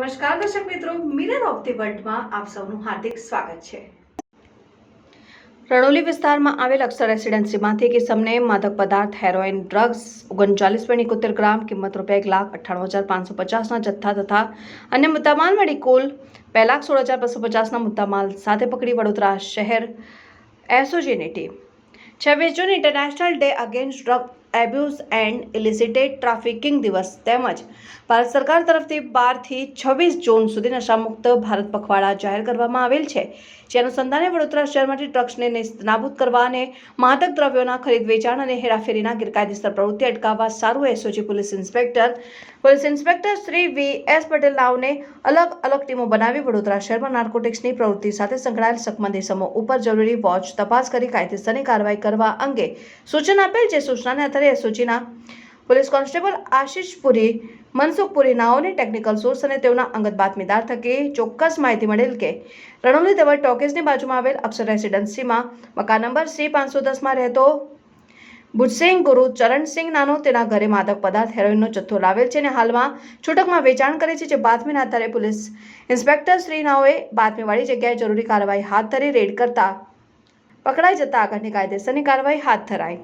નમસ્કાર દર્શક મિત્રો, મિરર ઓફ ધી વર્લ્ડમાં આપ સૌનું હાર્દિક સ્વાગત છે। રણોલી વિસ્તારમાં આવેલ અક્ષર રેસિડેન્સીમાંથી એક ઇસમને માદક પદાર્થ હેરોઇન ડ્રગ્સ 39.71 ગ્રામ કિંમત ₹1,98,550ના જથ્થા તથા અન્ય મુદ્દામાલ મળી કુલ ₹2,16,250ના મુદ્દામાલ સાથે પકડી વડોદરા શહેર એસઓજીની ટીમ 26 જૂન international day against drug abuse and illicited trafficking દિવસ તેમજ ભારત સરકાર તરફથી 12 થી 26 જૂન સુધી નશામુક્ત ભારત પખવાડા જાહેર કરવામાં આવેલ છે। જે અનુસંધાને વડોદરા શહેરમાંથી ડ્રગ્સને નાબૂદ કરવા અને માદક દ્રવ્યોના ખરીદ વેચાણ અને હેરાફેરીના ગેરકાયદેસર પ્રવૃત્તિ અટકાવવા સારું એસઓજી પોલીસ ઇન્સ્પેક્ટર શ્રી વી.એસ. પટેલ નાઓને અલગ અલગ ટીમો બનાવી વડોદરા શહેરમાં નાર્કોટિક્સની પ્રવૃત્તિ સાથે સંકળાયેલ શકમંદ ઇસમો ઉપર જરૂરી વોચ તપાસ કરી કાયદેસરની કાર્યવાહી કરવા અંગે સૂચન આપેલ। જે સૂચનાને આધારે એસઓજીના પોલીસ કોન્સ્ટેબલ આશીષ પુરી, મનસુખ પુરી નાઓને ટેકનિકલ સોર્સ અને તેઓના અંગત બાતમીદાર થકી ચોક્કસ માહિતી મળેલ કે રણોલી દેવળ ટોકીઝની બાજુમાં આવેલ અક્ષર રેસિડેન્સીમાં મકાન નંબર C510માં રહેતો ભુજસિંહ ગુરુ ચરણસિંહ નાનો તેના ઘરે માદક પદાર્થ હેરોઇનનો જથ્થો લાવેલ છે અને હાલમાં છૂટકમાં વેચાણ કરે છે। જે બાતમીના આધારે પોલીસ ઇન્સ્પેક્ટર શ્રી નાઓએ બાતમીવાળી જગ્યાએ જરૂરી કાર્યવાહી હાથ ધરી રેડ કરતા પકડાઈ જતા આગળની કાયદેસરની કાર્યવાહી હાથ ધરાઈ।